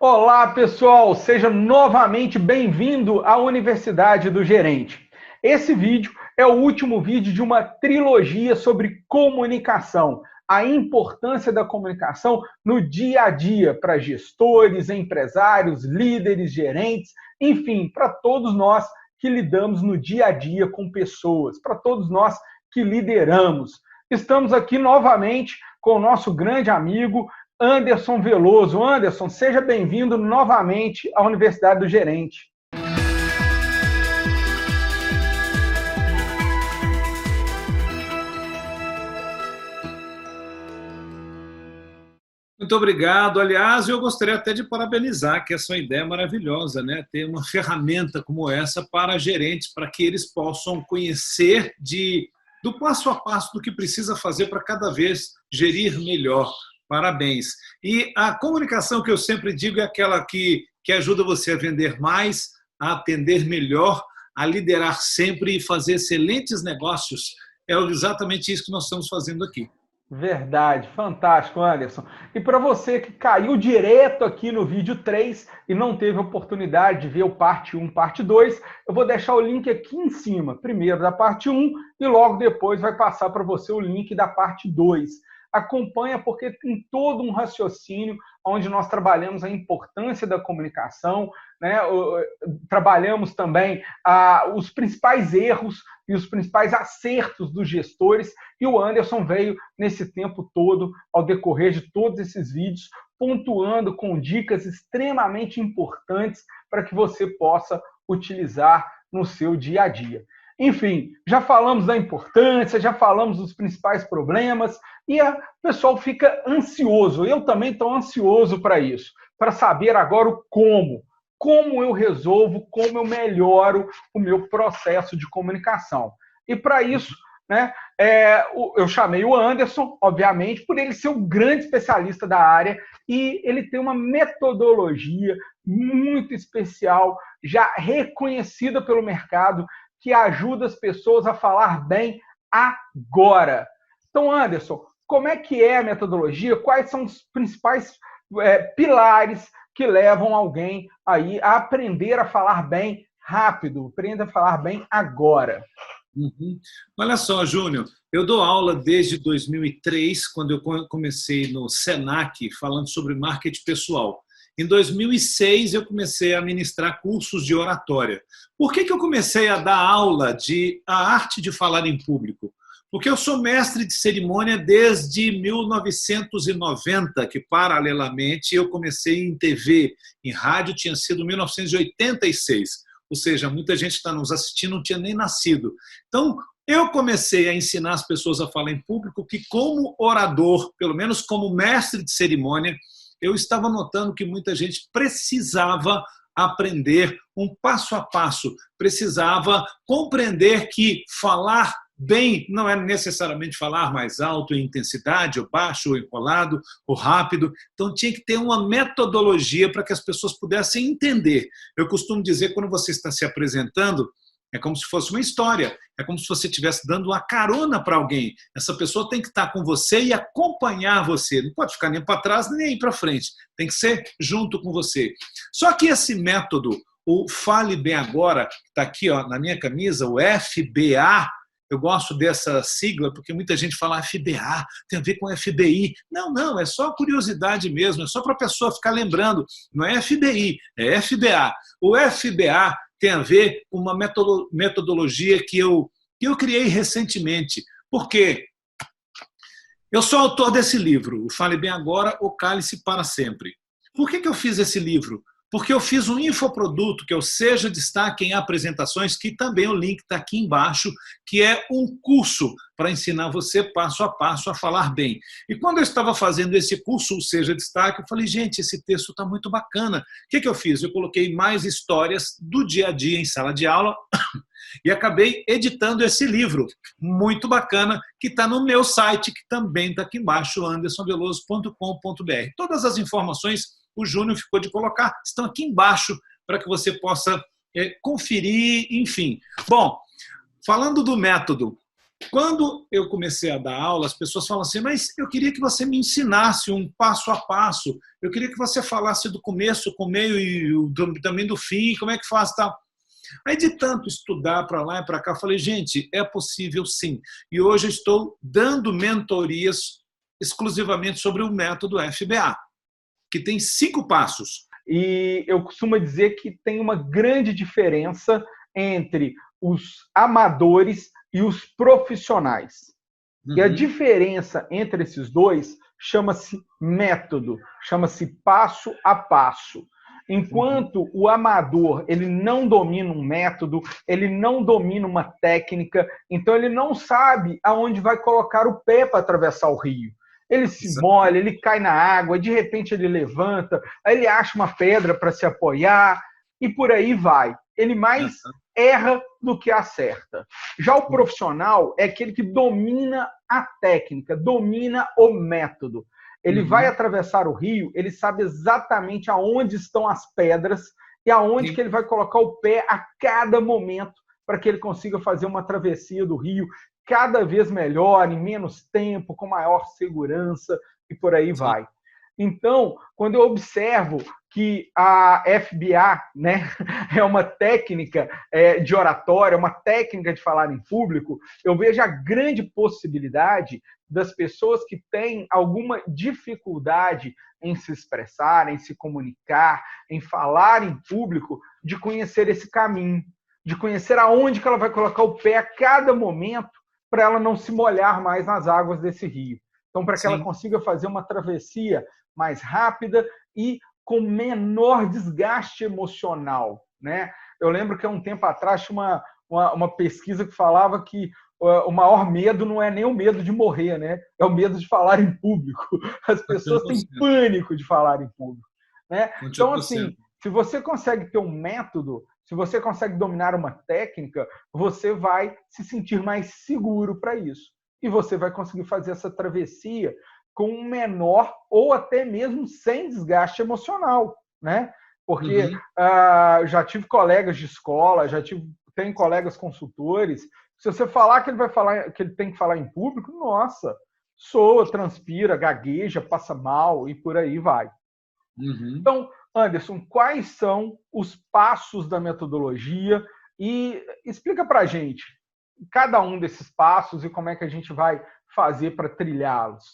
Olá, pessoal! Seja novamente bem-vindo à Universidade do Gerente. Esse vídeo é o último vídeo de uma trilogia sobre comunicação, a importância da comunicação no dia a dia para gestores, empresários, líderes, gerentes, enfim, para todos nós que lidamos no dia a dia com pessoas, para todos nós que lideramos. Estamos aqui novamente com o nosso grande amigo Anderson Veloso. Anderson, seja bem-vindo novamente à Universidade do Gerente. Muito obrigado. Aliás, eu gostaria até de parabenizar, que essa ideia é maravilhosa, né? Ter uma ferramenta como essa para gerentes, para que eles possam conhecer do passo a passo do que precisa fazer para cada vez gerir melhor. Parabéns. E a comunicação que eu sempre digo é aquela que ajuda você a vender mais, a atender melhor, a liderar sempre e fazer excelentes negócios. É exatamente isso que nós estamos fazendo aqui. Verdade, fantástico, Anderson. E para você que caiu direto aqui no vídeo 3 e não teve oportunidade de ver o parte 1, parte 2, eu vou deixar o link aqui em cima, primeiro da parte 1 e logo depois vai passar para você o link da parte 2. Acompanha porque tem todo um raciocínio onde nós trabalhamos a importância da comunicação, né? Trabalhamos também os principais erros e os principais acertos dos gestores, e o Anderson veio nesse tempo todo, ao decorrer de todos esses vídeos, pontuando com dicas extremamente importantes para que você possa utilizar no seu dia a dia. Enfim, já falamos da importância, já falamos dos principais problemas e o pessoal fica ansioso. Eu também estou ansioso para isso, para saber agora o como. Como eu resolvo, como eu melhoro o meu processo de comunicação. E para isso, né, eu chamei o Anderson, obviamente, por ele ser um grande especialista da área e ele tem uma metodologia muito especial, já reconhecida pelo mercado, que ajuda as pessoas a falar bem agora. Então, Anderson, como é que é a metodologia? Quais são os principais pilares que levam alguém aí a aprender a falar bem rápido, aprender a falar bem agora? Olha só, Júnior, eu dou aula desde 2003, quando eu comecei no Senac, falando sobre marketing pessoal. Em 2006, eu comecei a ministrar cursos de oratória. Por que eu comecei a dar aula de a arte de falar em público? Porque eu sou mestre de cerimônia desde 1990, que paralelamente eu comecei em TV, em rádio tinha sido 1986. Ou seja, muita gente que está nos assistindo não tinha nem nascido. Então, eu comecei a ensinar as pessoas a falar em público que, como orador, pelo menos como mestre de cerimônia, eu estava notando que muita gente precisava aprender um passo a passo, precisava compreender que falar bem não é necessariamente falar mais alto em intensidade, ou baixo, ou enrolado, ou rápido. Então, tinha que ter uma metodologia para que as pessoas pudessem entender. Eu costumo dizer, quando você está se apresentando, é como se fosse uma história, é como se você estivesse dando uma carona para alguém. Essa pessoa tem que estar com você e acompanhar você. Não pode ficar nem para trás, nem para frente. Tem que ser junto com você. Só que esse método, o Fale Bem Agora, que está aqui ó, na minha camisa, o FBA, eu gosto dessa sigla porque muita gente fala FBA, tem a ver com FBI. Não, é só curiosidade mesmo, é só para a pessoa ficar lembrando. Não é FBI, é FBA. O FBA tem a ver com uma metodologia que eu criei recentemente. Por quê? Eu sou autor desse livro, o Fale Bem Agora, ou Cale-se para Sempre. Por que eu fiz esse livro? Porque eu fiz um infoproduto, que é o Seja Destaque em Apresentações, que também o link está aqui embaixo, que é um curso para ensinar você passo a passo a falar bem. E quando eu estava fazendo esse curso, o Seja Destaque, eu falei, gente, esse texto está muito bacana. O que eu fiz? Eu coloquei mais histórias do dia a dia em sala de aula e acabei editando esse livro, muito bacana, que está no meu site, que também está aqui embaixo, andersonveloso.com.br. Todas as informações o Júnior ficou de colocar, estão aqui embaixo para que você possa conferir, enfim. Bom, falando do método, Quando eu comecei a dar aula, as pessoas falam assim, mas eu queria que você me ensinasse um passo a passo, eu queria que você falasse do começo, com o meio e também do fim, como é que faz, tal. Aí, de tanto estudar para lá e para cá, eu falei, gente, é possível sim. E hoje eu estou dando mentorias exclusivamente sobre o método FBA, que tem 5 passos. E eu costumo dizer que tem uma grande diferença entre os amadores e os profissionais. E a diferença entre esses dois chama-se método, chama-se passo a passo. Enquanto o amador ele não domina um método, ele não domina uma técnica, então ele não sabe aonde vai colocar o pé para atravessar o rio. Ele se molha, ele cai na água, de repente ele levanta, aí ele acha uma pedra para se apoiar e por aí vai. Ele mais erra do que acerta. Já o profissional é aquele que domina a técnica, domina o método. Ele vai atravessar o rio, ele sabe exatamente aonde estão as pedras e aonde que ele vai colocar o pé a cada momento para que ele consiga fazer uma travessia do rio cada vez melhor, em menos tempo, com maior segurança e por aí vai. Então, quando eu observo que a FBA, né, é uma técnica de oratória, uma técnica de falar em público, eu vejo a grande possibilidade das pessoas que têm alguma dificuldade em se expressar, em se comunicar, em falar em público, de conhecer esse caminho, de conhecer aonde que ela vai colocar o pé a cada momento para ela não se molhar mais nas águas desse rio. Então, para que ela consiga fazer uma travessia mais rápida e com menor desgaste emocional, né? Eu lembro que há um tempo atrás tinha uma pesquisa que falava que o maior medo não é nem o medo de morrer, né? É o medo de falar em público. As pessoas têm pânico de falar em público, né? Então, assim, se você consegue ter um método, se você consegue dominar uma técnica, você vai se sentir mais seguro para isso. E você vai conseguir fazer essa travessia com um menor ou até mesmo sem desgaste emocional, né? Porque já tive colegas de escola, tenho colegas consultores. Se você falar que ele vai falar, que ele tem que falar em público, nossa, soa, transpira, gagueja, passa mal e por aí vai. Então, Anderson, quais são os passos da metodologia? E explica para a gente cada um desses passos e como é que a gente vai fazer para trilhá-los.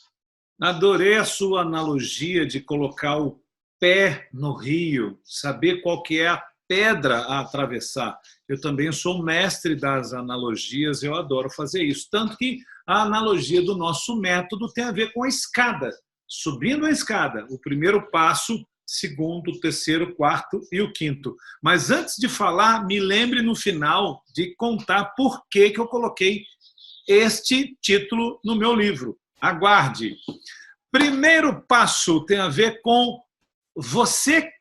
Adorei a sua analogia de colocar o pé no rio, saber qual que é a pedra a atravessar. Eu também sou mestre das analogias, eu adoro fazer isso. Tanto que a analogia do nosso método tem a ver com a escada. Subindo a escada, o primeiro passo, segundo, o terceiro, o quarto e o quinto. Mas antes de falar, me lembre no final de contar por que eu coloquei este título no meu livro. Aguarde. Primeiro passo tem a ver com você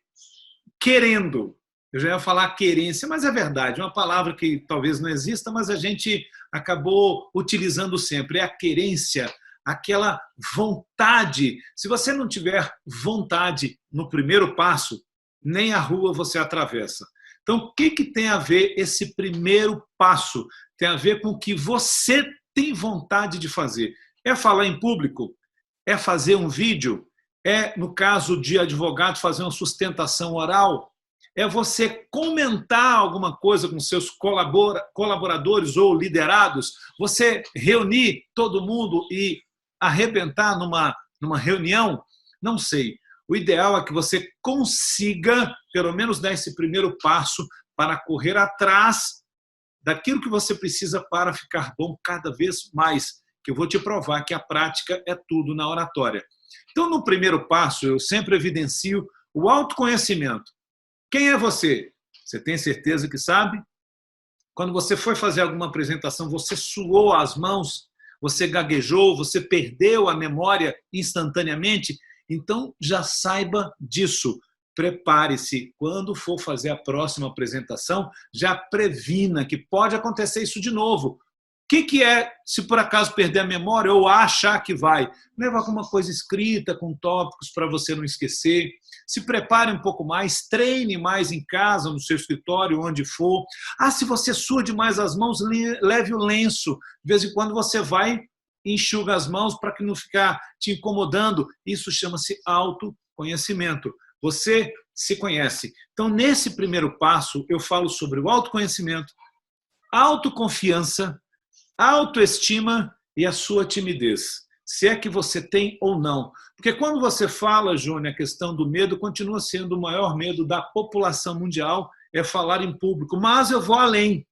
querendo. Eu já ia falar querência, mas é verdade, uma palavra que talvez não exista, mas a gente acabou utilizando sempre. É a querência, aquela vontade. Se você não tiver vontade no primeiro passo, nem a rua você atravessa. Então, o que tem a ver esse primeiro passo? Tem a ver com o que você tem vontade de fazer. É falar em público? É fazer um vídeo? É, no caso de advogado, fazer uma sustentação oral? É você comentar alguma coisa com seus colaboradores ou liderados? Você reunir todo mundo e arrebentar numa reunião? Não sei. O ideal é que você consiga, pelo menos, dar esse primeiro passo para correr atrás daquilo que você precisa para ficar bom cada vez mais, que eu vou te provar que a prática é tudo na oratória. Então, no primeiro passo, eu sempre evidencio o autoconhecimento. Quem é você? Você tem certeza que sabe? Quando você foi fazer alguma apresentação, você suou as mãos, você gaguejou, você perdeu a memória instantaneamente? Então, já saiba disso. Prepare-se. Quando for fazer a próxima apresentação, já previna que pode acontecer isso de novo. que é, se por acaso perder a memória ou achar que vai? Leva alguma coisa escrita, com tópicos para você não esquecer. Se prepare um pouco mais, treine mais em casa, no seu escritório, onde for. Se você sua demais as mãos, leve o lenço. De vez em quando você vai e enxuga as mãos para que não ficar te incomodando. Isso chama-se autoconhecimento. Você se conhece. Então, nesse primeiro passo, eu falo sobre o autoconhecimento, autoconfiança, autoestima e a sua timidez. Se é que você tem ou não. Porque quando você fala, Júnior, a questão do medo continua sendo o maior medo da população mundial, é falar em público. Mas eu vou além.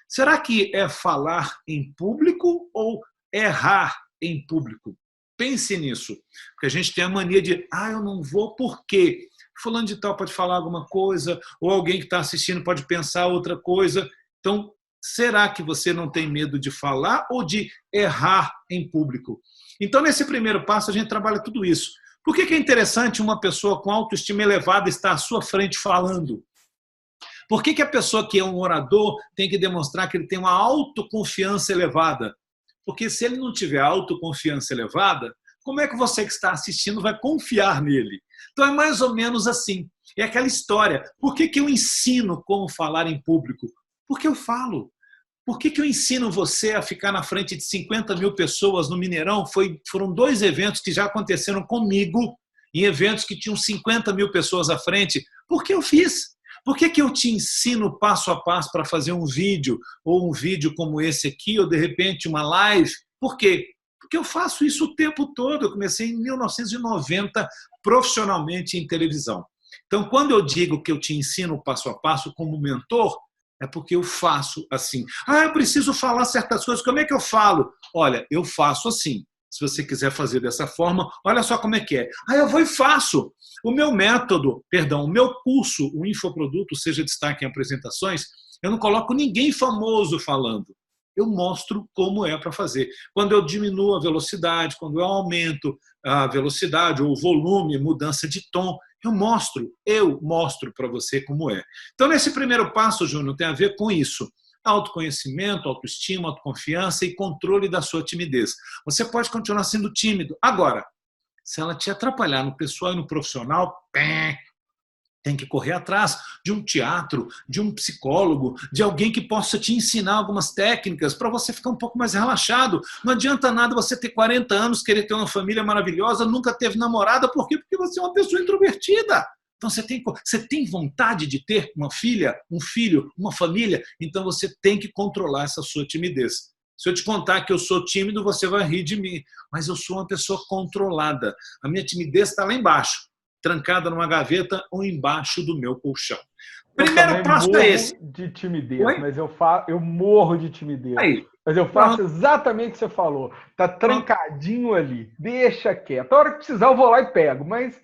Será que é falar em público ou errar em público? Pense nisso. Porque a gente tem a mania de, eu não vou, por quê? Fulano de tal pode falar alguma coisa, ou alguém que está assistindo pode pensar outra coisa. Então, será que você não tem medo de falar ou de errar em público? Então, nesse primeiro passo, a gente trabalha tudo isso. Por que é interessante uma pessoa com autoestima elevada estar à sua frente falando? Por que a pessoa que é um orador tem que demonstrar que ele tem uma autoconfiança elevada? Porque se ele não tiver autoconfiança elevada, como é que você que está assistindo vai confiar nele? Então, é mais ou menos assim. É aquela história. Por que eu ensino como falar em público? Porque eu falo. Por que eu ensino você a ficar na frente de 50 mil pessoas no Mineirão? Foram 2 eventos que já aconteceram comigo, em eventos que tinham 50 mil pessoas à frente. Por que eu fiz? Por que eu te ensino passo a passo para fazer um vídeo, ou um vídeo como esse aqui, ou de repente uma live? Por quê? Porque eu faço isso o tempo todo. Eu comecei em 1990 profissionalmente em televisão. Então, quando eu digo que eu te ensino passo a passo como mentor, é porque eu faço assim. Eu preciso falar certas coisas. Como é que eu falo? Olha, eu faço assim. Se você quiser fazer dessa forma, olha só como é que é. Eu vou e faço. O meu método, o meu curso, o infoproduto, seja destaque em apresentações, eu não coloco ninguém famoso falando. Eu mostro como é para fazer. Quando eu diminuo a velocidade, quando eu aumento a velocidade ou o volume, mudança de tom, eu mostro para você como é. Então, nesse primeiro passo, Júnior, tem a ver com isso. Autoconhecimento, autoestima, autoconfiança e controle da sua timidez. Você pode continuar sendo tímido. Agora, se ela te atrapalhar no pessoal e no profissional, tem que correr atrás de um teatro, de um psicólogo, de alguém que possa te ensinar algumas técnicas para você ficar um pouco mais relaxado. Não adianta nada você ter 40 anos, querer ter uma família maravilhosa, nunca teve namorada. Por quê? Porque você é uma pessoa introvertida. Então, você tem vontade de ter uma filha, um filho, uma família? Então, você tem que controlar essa sua timidez. Se eu te contar que eu sou tímido, você vai rir de mim. Mas eu sou uma pessoa controlada. A minha timidez está lá embaixo, trancada numa gaveta ou embaixo do meu colchão. Primeiro passo é esse. De timidez, mas eu morro de timidez. Aí. Mas eu faço exatamente o que você falou. Tá trancadinho ali. Deixa quieto. A hora que precisar, eu vou lá e pego. Mas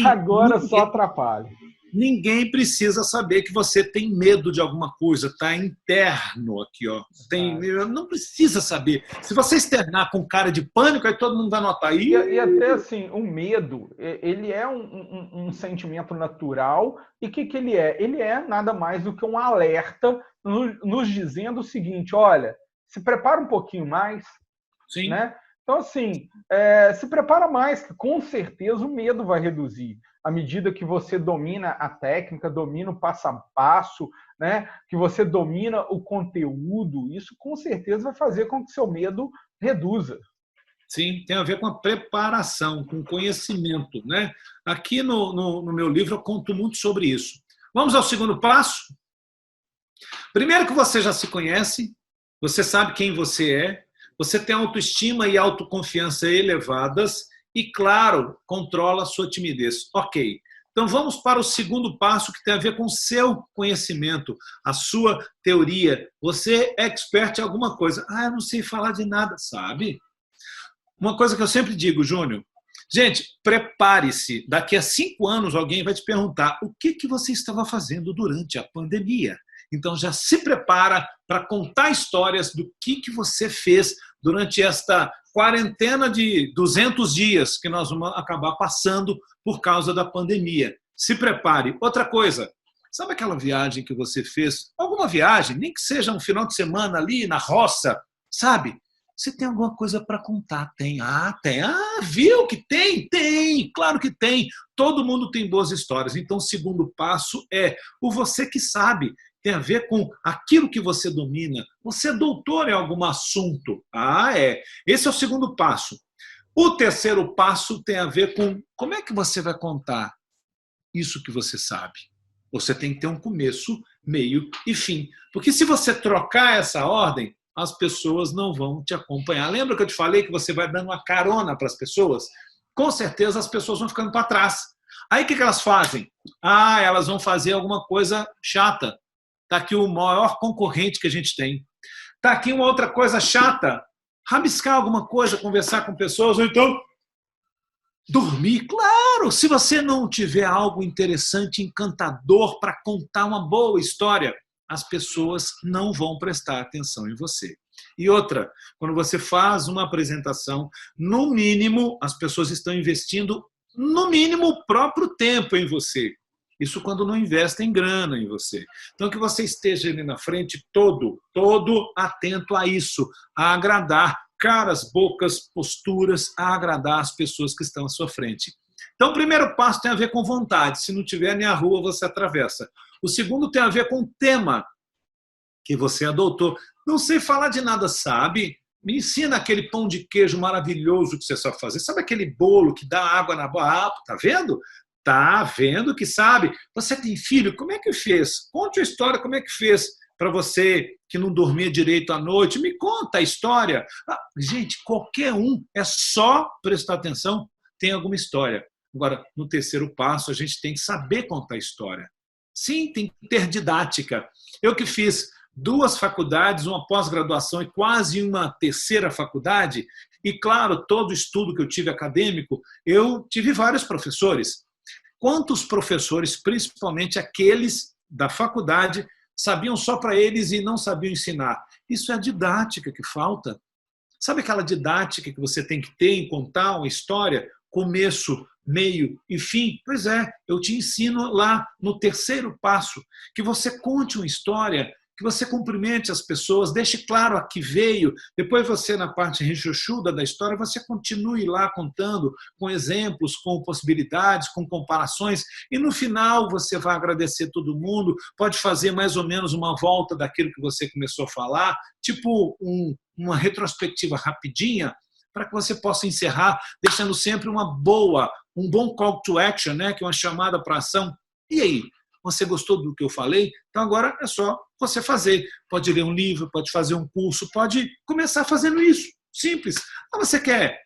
agora só atrapalha. Ninguém precisa saber que você tem medo de alguma coisa. Está interno aqui. Não precisa saber. Se você externar com cara de pânico, aí todo mundo vai notar. E até assim, o medo, ele é um sentimento natural. E o que ele é? Ele é nada mais do que um alerta nos dizendo o seguinte, olha, se prepara um pouquinho mais. Sim. Né? Então, assim, se prepara mais, que com certeza o medo vai reduzir. À medida que você domina a técnica, domina o passo a passo, né? Que você domina o conteúdo, isso com certeza vai fazer com que seu medo reduza. Sim, tem a ver com a preparação, com conhecimento. Né? Aqui no meu livro eu conto muito sobre isso. Vamos ao segundo passo? Primeiro que você já se conhece, você sabe quem você é, você tem autoestima e autoconfiança elevadas e, claro, controla a sua timidez. Ok. Então, vamos para o segundo passo, que tem a ver com o seu conhecimento, a sua teoria. Você é expert em alguma coisa. Eu não sei falar de nada, sabe? Uma coisa que eu sempre digo, Júnior, gente, prepare-se. Daqui a 5 anos, alguém vai te perguntar o que você estava fazendo durante a pandemia. Então, já se prepara para contar histórias do que você fez durante esta quarentena de 200 dias que nós vamos acabar passando por causa da pandemia. Se prepare. Outra coisa, sabe aquela viagem que você fez? Alguma viagem, nem que seja um final de semana ali na roça, sabe? Você tem alguma coisa para contar? Tem. Ah, tem. Ah, viu que tem? Tem, claro que tem. Todo mundo tem boas histórias. Então, o segundo passo é o você que sabe. Tem a ver com aquilo que você domina. Você é doutor em algum assunto. Ah, é. Esse é o segundo passo. O terceiro passo tem a ver com como é que você vai contar isso que você sabe. Você tem que ter um começo, meio e fim. Porque se você trocar essa ordem, as pessoas não vão te acompanhar. Lembra que eu te falei que você vai dando uma carona para as pessoas? Com certeza as pessoas vão ficando para trás. Aí o que elas fazem? Ah, elas vão fazer alguma coisa chata. Está aqui o maior concorrente que a gente tem. Está aqui uma outra coisa chata. Rabiscar alguma coisa, conversar com pessoas, ou então dormir. Claro, se você não tiver algo interessante, encantador para contar uma boa história, as pessoas não vão prestar atenção em você. E outra, quando você faz uma apresentação, no mínimo, as pessoas estão investindo, no mínimo, o próprio tempo em você. Isso quando não investem grana em você. Então, que você esteja ali na frente todo atento a isso, a agradar caras, bocas, posturas, a agradar as pessoas que estão à sua frente. Então, o primeiro passo tem a ver com vontade. Se não tiver nem a rua, você atravessa. O segundo tem a ver com o tema que você adotou. Não sei falar de nada, sabe? Me ensina aquele pão de queijo maravilhoso que você sabe fazer. Sabe aquele bolo que dá água na boca? Ah, tá vendo? Tá vendo que sabe. Você tem filho? Como é que fez? Conte a história, como é que fez para você que não dormia direito à noite. Me conta a história. Ah, gente, qualquer um, é só prestar atenção, tem alguma história. Agora, no terceiro passo, a gente tem que saber contar a história. Sim, tem que ter didática. Eu que fiz 2 faculdades, uma pós-graduação e quase uma terceira faculdade, e claro, todo estudo que eu tive acadêmico, eu tive vários professores. Quantos professores, principalmente aqueles da faculdade, sabiam só para eles e não sabiam ensinar? Isso é a didática que falta. Sabe aquela didática que você tem que ter em contar uma história? Começo, meio e fim? Pois é, eu te ensino lá no terceiro passo, que você conte uma história, que você cumprimente as pessoas, deixe claro a que veio, depois você, na parte rechuchuda da história, você continue lá contando com exemplos, com possibilidades, com comparações, e no final você vai agradecer todo mundo, pode fazer mais ou menos uma volta daquilo que você começou a falar, tipo uma retrospectiva rapidinha, para que você possa encerrar, deixando sempre um bom call to action, né, que é uma chamada para ação. E aí? Você gostou do que eu falei? Então agora é só você fazer. Pode ler um livro, pode fazer um curso, pode começar fazendo isso. Simples. Ah, você quer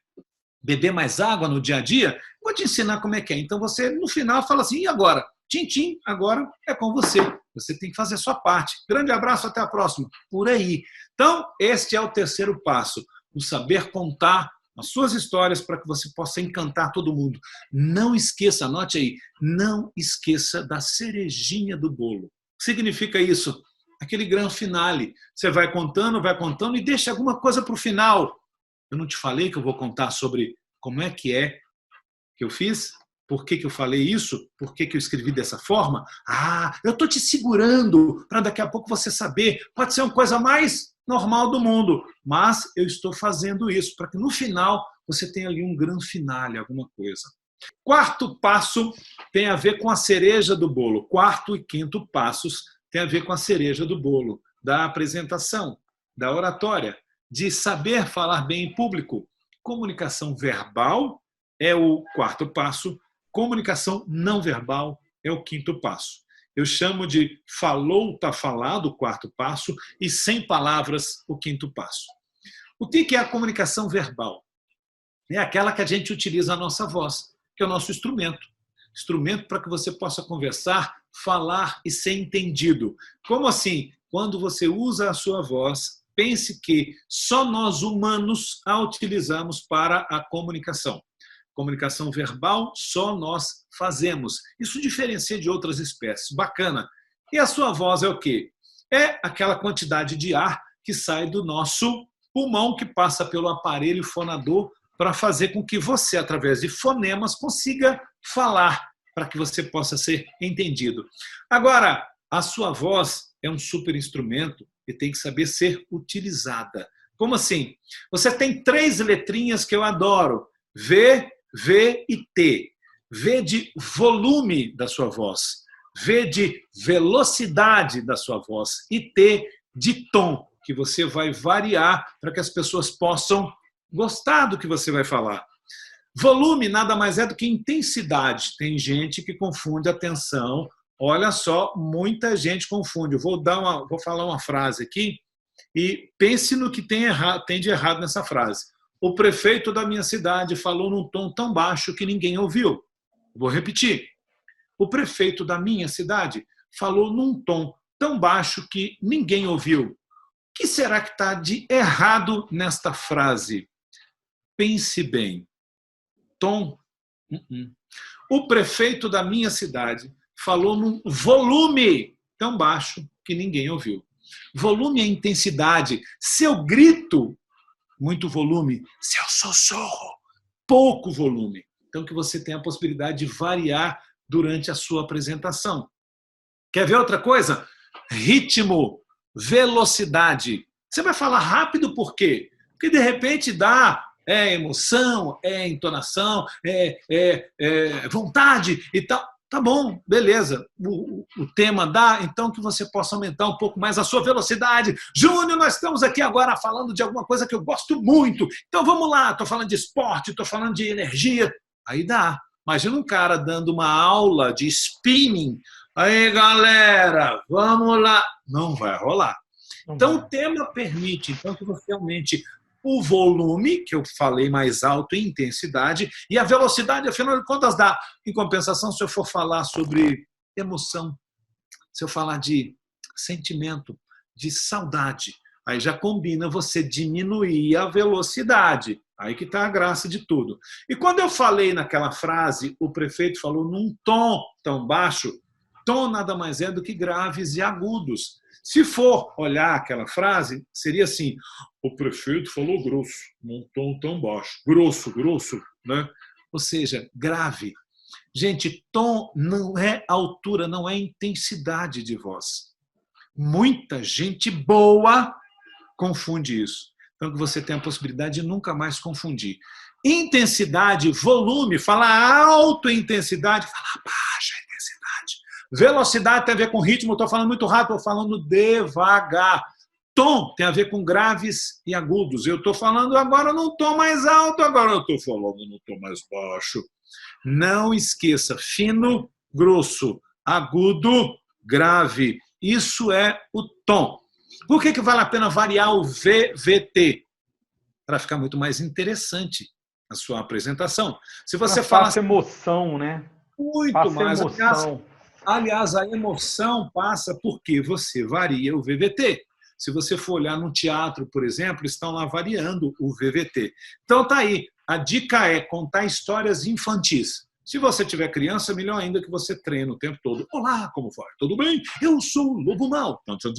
beber mais água no dia a dia? Vou te ensinar como é que é. Então você, no final, fala assim, e agora? Tchim, agora é com você. Você tem que fazer a sua parte. Grande abraço, até a próxima. Por aí. Então, este é o terceiro passo. O saber contar as suas histórias para que você possa encantar todo mundo. Não esqueça, anote aí, não esqueça da cerejinha do bolo. O que significa isso? Aquele grande finale. Você vai contando e deixa alguma coisa para o final. Eu não te falei que eu vou contar sobre como é que eu fiz? Por que eu falei isso? Por que eu escrevi dessa forma? Ah, eu estou te segurando para daqui a pouco você saber. Pode ser uma coisa mais normal do mundo, mas eu estou fazendo isso para que no final você tenha ali um grande finale, alguma coisa. Quarto passo tem a ver com a cereja do bolo. Quarto e quinto passos tem a ver com a cereja do bolo, da apresentação, da oratória, de saber falar bem em público. Comunicação verbal é o quarto passo, comunicação não verbal é o quinto passo. Eu chamo de falou, tá falado, o quarto passo, e sem palavras, o quinto passo. O que é a comunicação verbal? É aquela que a gente utiliza a nossa voz, que é o nosso instrumento. Instrumento para que você possa conversar, falar e ser entendido. Como assim? Quando você usa a sua voz, pense que só nós humanos a utilizamos para a comunicação. Comunicação verbal só nós fazemos. Isso diferencia de outras espécies. Bacana. E a sua voz é o quê? É aquela quantidade de ar que sai do nosso pulmão, que passa pelo aparelho fonador para fazer com que você, através de fonemas, consiga falar para que você possa ser entendido. Agora, a sua voz é um super instrumento e tem que saber ser utilizada. Como assim? Você tem 3 letrinhas que eu adoro. V, V e T. V de volume da sua voz. V de velocidade da sua voz. E T de tom, que você vai variar para que as pessoas possam gostar do que você vai falar. Volume nada mais é do que intensidade. Tem gente que confunde atenção. Olha só, muita gente confunde. Vou falar uma frase aqui e pense no que tem de errado nessa frase. O prefeito da minha cidade falou num tom tão baixo que ninguém ouviu. Vou repetir. O prefeito da minha cidade falou num tom tão baixo que ninguém ouviu. O que será que está de errado nesta frase? Pense bem. Tom. O prefeito da minha cidade falou num volume tão baixo que ninguém ouviu. Volume é intensidade. Se eu grito, muito volume. Se eu sussurro, pouco volume. Então, que você tenha a possibilidade de variar durante a sua apresentação. Quer ver outra coisa? Ritmo, velocidade. Você vai falar rápido por quê? Porque, de repente, dá emoção, entonação, vontade e tal. Tá bom, beleza. O tema dá, então que você possa aumentar um pouco mais a sua velocidade. Júnior, nós estamos aqui agora falando de alguma coisa que eu gosto muito. Então vamos lá, estou falando de esporte, estou falando de energia. Aí dá. Imagina um cara dando uma aula de spinning. Aí, galera, vamos lá. Não vai rolar. Então o tema permite então, que você aumente o volume, que eu falei mais alto, em intensidade, e a velocidade, afinal de contas, dá. Em compensação, se eu for falar sobre emoção, se eu falar de sentimento, de saudade, aí já combina você diminuir a velocidade. Aí que está a graça de tudo. E quando eu falei naquela frase, o prefeito falou num tom tão baixo, tom nada mais é do que graves e agudos. Se for olhar aquela frase, seria assim, o prefeito falou grosso, num tom tão baixo. Grosso, né? Ou seja, grave. Gente, tom não é altura, não é intensidade de voz. Muita gente boa confunde isso. Então, que você tenha a possibilidade de nunca mais confundir. Intensidade, volume, falar alto em intensidade, falar baixa intensidade. Velocidade tem a ver com ritmo, estou falando muito rápido, estou falando devagar. Tom tem a ver com graves e agudos. Eu estou falando agora num tom mais alto, agora eu estou falando num tom mais baixo. Não esqueça, fino, grosso, agudo, grave. Isso é o tom. Por que vale a pena variar o VVT? Para ficar muito mais interessante a sua apresentação. Se você fala passa emoção, né? Muito passa mais. Emoção. Aliás, a emoção passa porque você varia o VVT. Se você for olhar no teatro, por exemplo, estão lá variando o VVT. Então tá aí. A dica é contar histórias infantis. Se você tiver criança, melhor ainda que você treine o tempo todo. Olá, como vai? Tudo bem? Eu sou o Lobo Mal. Estou...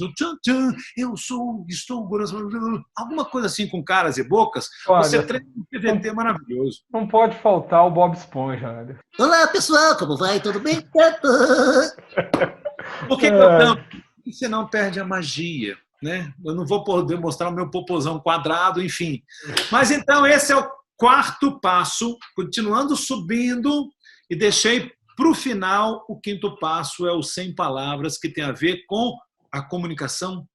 Alguma coisa assim com caras e bocas. Olha, você treina um PVT maravilhoso. Não pode faltar o Bob Esponja, Anderson. Olá, pessoal, como vai? Tudo bem? Por que não? Você não perde a magia, né? Eu não vou poder mostrar o meu popozão quadrado, enfim. Mas então esse é o 4º passo, continuando subindo, e deixei para o final o 5º passo, é o 100 palavras, que tem a ver com a comunicação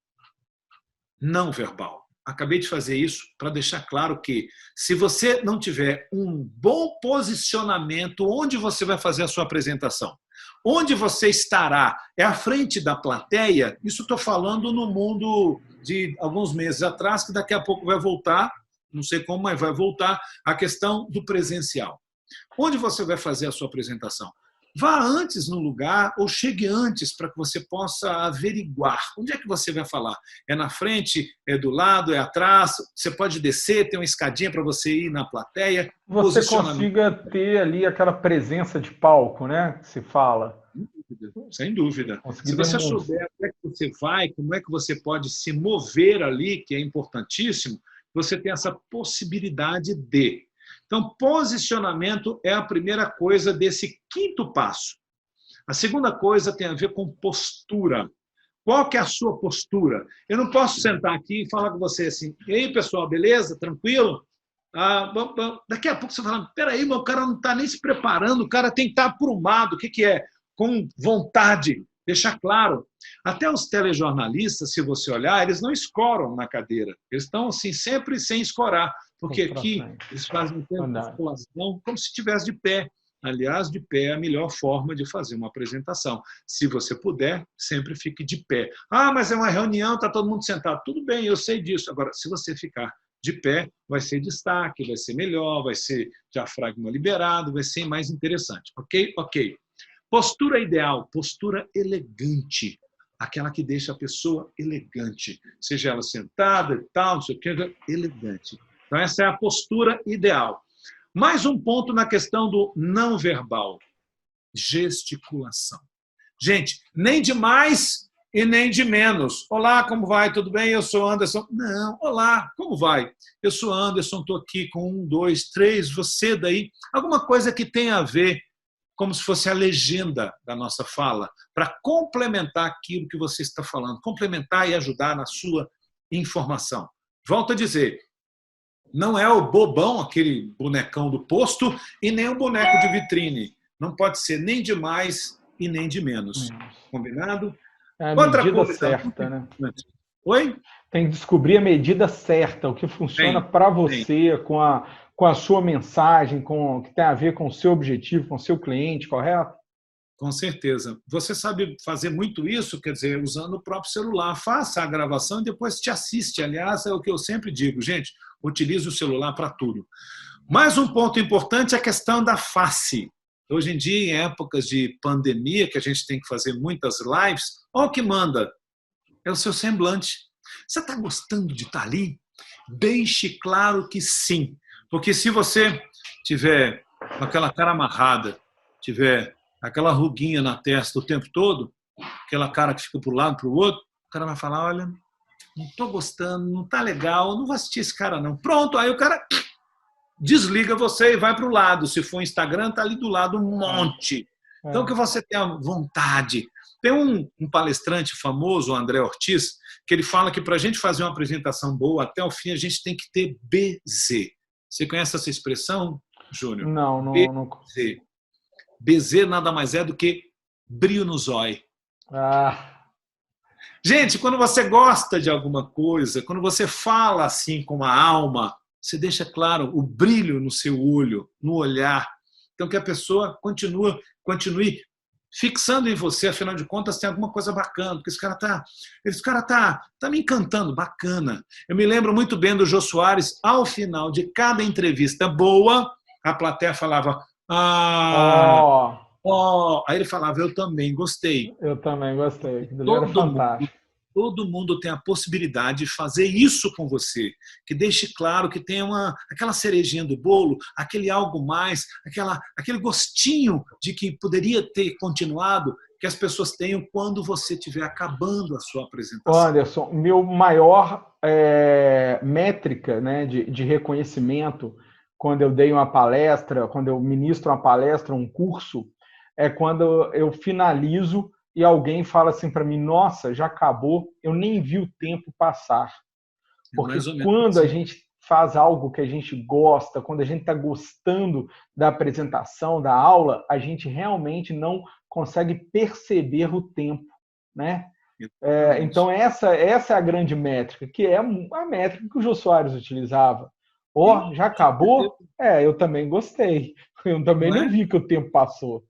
não verbal. Acabei de fazer isso para deixar claro que, se você não tiver um bom posicionamento, onde você vai fazer a sua apresentação, onde você estará, é à frente da plateia, isso estou falando no mundo de alguns meses atrás, que daqui a pouco vai voltar, não sei como, mas vai voltar a questão do presencial. Onde você vai fazer a sua apresentação? Vá antes no lugar ou chegue antes para que você possa averiguar. Onde é que você vai falar? É na frente? É do lado? É atrás? Você pode descer, tem uma escadinha para você ir na plateia. Você consiga ter ali aquela presença de palco, né? Que se fala. Sem dúvida. Se você souber onde é que você vai, como é que você pode se mover ali, que é importantíssimo, você tem essa possibilidade de. Então, posicionamento é a primeira coisa desse 5º passo. A segunda coisa tem a ver com postura. Qual que é a sua postura? Eu não posso sentar aqui e falar com você assim, e aí, pessoal, beleza? Tranquilo? Daqui a pouco você fala, peraí, mas o cara não está nem se preparando, o cara tem que estar aprumado. O que, que é? Com vontade, deixar claro. Até os telejornalistas, se você olhar, eles não escoram na cadeira. Eles estão assim, sempre sem escorar, porque aqui eles fazem uma articulação como se estivesse de pé. Aliás, de pé é a melhor forma de fazer uma apresentação. Se você puder, sempre fique de pé. Ah, mas é uma reunião, está todo mundo sentado. Tudo bem, eu sei disso. Agora, se você ficar de pé, vai ser destaque, vai ser melhor, vai ser diafragma liberado, vai ser mais interessante. Ok? Ok. Postura ideal, postura elegante. Aquela que deixa a pessoa elegante. Seja ela sentada e tal, não sei o que, elegante. Então, essa é a postura ideal. Mais um ponto na questão do não verbal. Gesticulação. Gente, nem de mais e nem de menos. Olá, como vai? Tudo bem? Eu sou Anderson. Não, olá, como vai? Eu sou Anderson, estou aqui com 1, 2, 3, você daí. Alguma coisa que tenha a ver, como se fosse a legenda da nossa fala, para complementar aquilo que você está falando, complementar e ajudar na sua informação. Volto a dizer, não é o bobão, aquele bonecão do posto, e nem o boneco de vitrine. Não pode ser nem de mais e nem de menos. Combinado? É a medida certa, né? Oi? Tem que descobrir a medida certa, o que funciona para você, com a sua mensagem, com o que tem a ver com o seu objetivo, com o seu cliente, correto? Com certeza. Você sabe fazer muito isso, quer dizer, usando o próprio celular. Faça a gravação e depois te assiste. Aliás, é o que eu sempre digo, gente, utilize o celular para tudo. Mais um ponto importante é a questão da face. Hoje em dia, em épocas de pandemia, que a gente tem que fazer muitas lives, olha o que manda. É o seu semblante. Você está gostando de estar ali? Deixe claro que sim. Porque se você tiver com aquela cara amarrada, tiver aquela ruguinha na testa o tempo todo, aquela cara que fica para um lado, para o outro, o cara vai falar, olha, não estou gostando, não está legal, não vou assistir esse cara não. Pronto, aí o cara desliga você e vai para o lado. Se for Instagram, está ali do lado um monte. Então, que você tenha vontade. Tem um palestrante famoso, o André Ortiz, que ele fala que para a gente fazer uma apresentação boa, até o fim, a gente tem que ter BZ. Você conhece essa expressão, Júnior? Não. BZ. BZ nada mais é do que brilho no zóio. Gente, quando você gosta de alguma coisa, quando você fala assim com a alma, você deixa claro o brilho no seu olho, no olhar. Então, que a pessoa continue fixando em você, afinal de contas, tem alguma coisa bacana, porque esse cara tá me encantando, bacana. Eu me lembro muito bem do Jô Soares, ao final de cada entrevista boa, a plateia falava, aí ele falava, eu também gostei. Eu também gostei, aquilo era fantástico. Todo mundo tem a possibilidade de fazer isso com você, que deixe claro que tem aquela cerejinha do bolo, aquele algo mais, aquele gostinho de que poderia ter continuado, que as pessoas tenham quando você estiver acabando a sua apresentação. Anderson, meu maior métrica, né, de reconhecimento, quando eu dei uma palestra, quando eu ministro uma palestra, um curso, é quando eu finalizo e alguém fala assim para mim, nossa, já acabou, eu nem vi o tempo passar. Porque quando a gente faz algo que a gente gosta, quando a gente está gostando da apresentação, da aula, a gente realmente não consegue perceber o tempo, né? Então, essa é a grande métrica, que é a métrica que o Jô Soares utilizava. Já acabou? Eu também gostei. Eu também não vi que o tempo passou.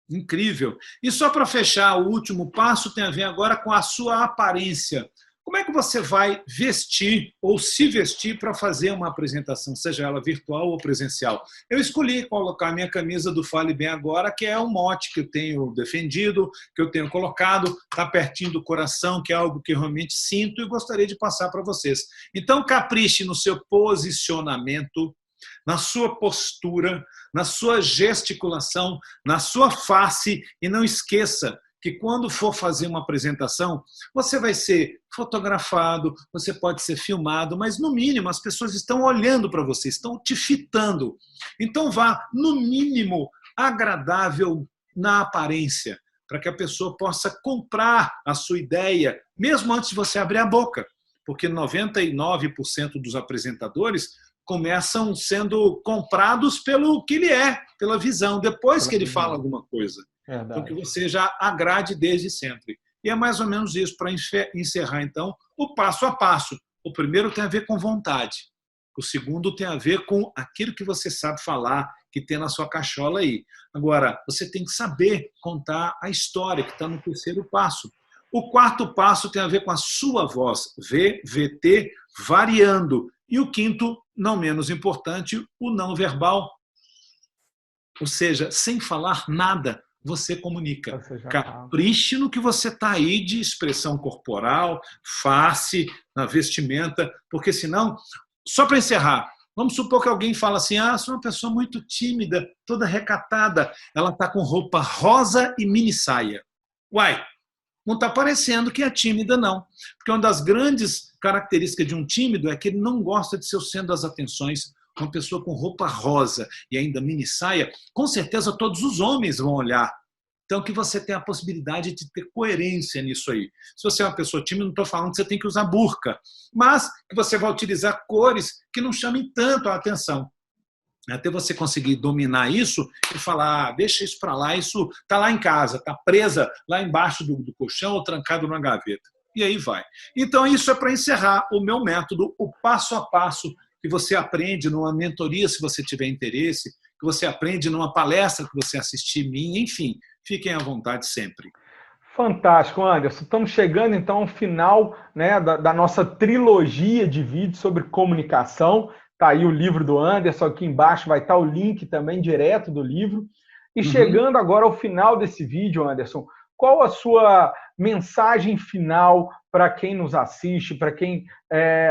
Incrível. E só para fechar, o último passo tem a ver agora com a sua aparência. Como é que você vai vestir ou se vestir para fazer uma apresentação, seja ela virtual ou presencial? Eu escolhi colocar minha camisa do Fale Bem Agora, que é um mote que eu tenho defendido, que eu tenho colocado, está pertinho do coração, que é algo que eu realmente sinto e gostaria de passar para vocês. Então, capriche no seu posicionamento, na sua postura, na sua gesticulação, na sua face, e não esqueça que quando for fazer uma apresentação, você vai ser fotografado, você pode ser filmado, mas no mínimo as pessoas estão olhando para você, estão te fitando. Então vá, no mínimo, agradável na aparência. para que a pessoa possa comprar a sua ideia, mesmo antes de você abrir a boca. Porque 99% dos apresentadores começam sendo comprados pelo que ele é, pela visão, depois que ele fala alguma coisa. Então, que você já agrade desde sempre. E é mais ou menos isso, para encerrar, então, o passo a passo. O primeiro tem a ver com vontade. O segundo tem a ver com aquilo que você sabe falar, que tem na sua cachola aí. Agora, você tem que saber contar a história, que está no terceiro passo. O quarto passo tem a ver com a sua voz, VT, variando. E o quinto, não menos importante, o não verbal. Ou seja, sem falar nada, você comunica. Capriche no que você está aí de expressão corporal, face, na vestimenta, porque senão, só para encerrar, vamos supor que alguém fala assim, sou uma pessoa muito tímida, toda recatada, ela está com roupa rosa e mini saia. Uai, não está parecendo que é tímida, não. Porque uma das grandes características de um tímido é que ele não gosta de ser o centro das atenções. Uma pessoa com roupa rosa e ainda mini saia, com certeza todos os homens vão olhar. Então, que você tenha a possibilidade de ter coerência nisso aí. Se você é uma pessoa tímida, não estou falando que você tem que usar burca, mas que você vai utilizar cores que não chamem tanto a atenção. Até você conseguir dominar isso e falar, deixa isso para lá, isso está lá em casa, está presa lá embaixo do colchão ou trancado numa gaveta. E aí vai. Então, isso é para encerrar o meu método, o passo a passo que você aprende numa mentoria, se você tiver interesse, que você aprende numa palestra que você assistir minha, enfim, fiquem à vontade sempre. Fantástico, Anderson. Estamos chegando, então, ao final, né, da nossa trilogia de vídeos sobre comunicação. Está aí o livro do Anderson, aqui embaixo vai estar o link também direto do livro. E chegando agora ao final desse vídeo, Anderson, qual a sua mensagem final para quem nos assiste, para quem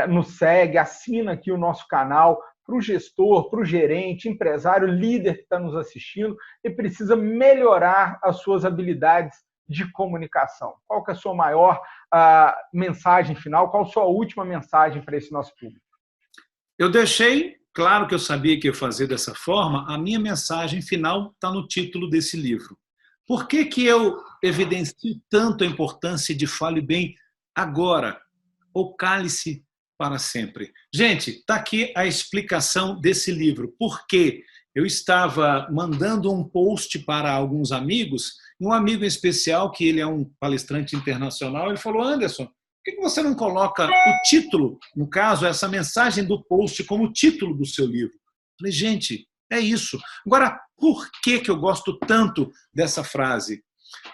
nos segue, assina aqui o nosso canal, para o gestor, para o gerente, empresário, líder que está nos assistindo e precisa melhorar as suas habilidades de comunicação? Qual que é a sua maior mensagem final? Qual a sua última mensagem para esse nosso público? Eu deixei, claro que eu sabia que ia fazer dessa forma, a minha mensagem final está no título desse livro. Por que que eu evidencio tanto a importância de fale bem agora, ou cale-se para sempre? Gente, está aqui a explicação desse livro. Por quê? Eu estava mandando um post para alguns amigos, e um amigo em especial, que ele é um palestrante internacional, ele falou, Anderson, por que você não coloca o título, no caso, essa mensagem do post, como título do seu livro? Eu falei, gente, é isso. Agora, por que eu gosto tanto dessa frase?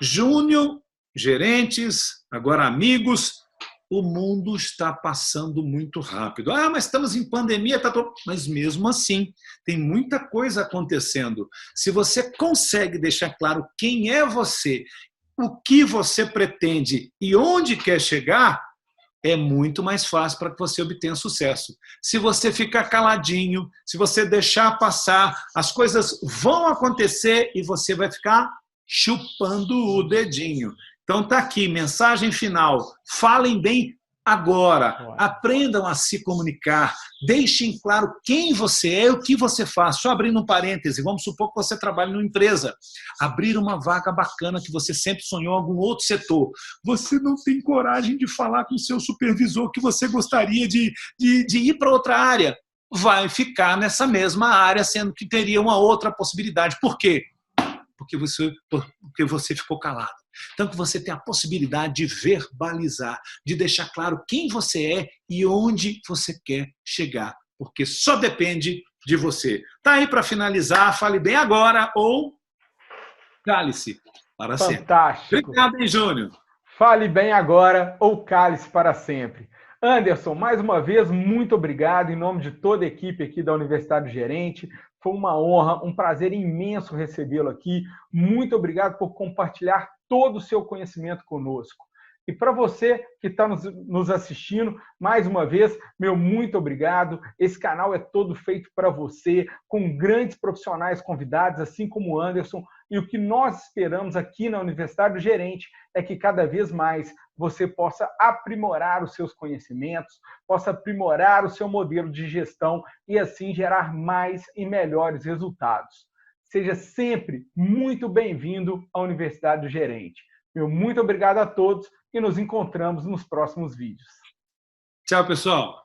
Júnior, gerentes, agora amigos, o mundo está passando muito rápido. Mas estamos em pandemia, mas mesmo assim, tem muita coisa acontecendo. Se você consegue deixar claro quem é você, o que você pretende e onde quer chegar, é muito mais fácil para que você obtenha sucesso. Se você ficar caladinho, se você deixar passar, as coisas vão acontecer e você vai ficar chupando o dedinho. Então está aqui, mensagem final. Falem bem agora. Aprendam a se comunicar. Deixem claro quem você é e o que você faz. Só abrindo um parêntese, vamos supor que você trabalha numa empresa. Abrir uma vaga bacana que você sempre sonhou em algum outro setor. Você não tem coragem de falar com o seu supervisor que você gostaria de ir para outra área. Vai ficar nessa mesma área, sendo que teria uma outra possibilidade. Por quê? Porque você ficou calado. Então, que você tenha a possibilidade de verbalizar, de deixar claro quem você é e onde você quer chegar. Porque só depende de você. Tá aí para finalizar, fale bem agora ou cale-se para sempre. Fantástico. Obrigado, hein, Júnior? Fale bem agora ou cale-se para sempre. Anderson, mais uma vez, muito obrigado em nome de toda a equipe aqui da Universidade do Gerente. Foi uma honra, um prazer imenso recebê-lo aqui. Muito obrigado por compartilhar todo o seu conhecimento conosco. E para você que está nos assistindo, mais uma vez, meu muito obrigado. Esse canal é todo feito para você, com grandes profissionais convidados, assim como o Anderson. E o que nós esperamos aqui na Universidade do Gerente é que cada vez mais você possa aprimorar os seus conhecimentos, possa aprimorar o seu modelo de gestão e assim gerar mais e melhores resultados. Seja sempre muito bem-vindo à Universidade do Gerente. Meu muito obrigado a todos e nos encontramos nos próximos vídeos. Tchau, pessoal.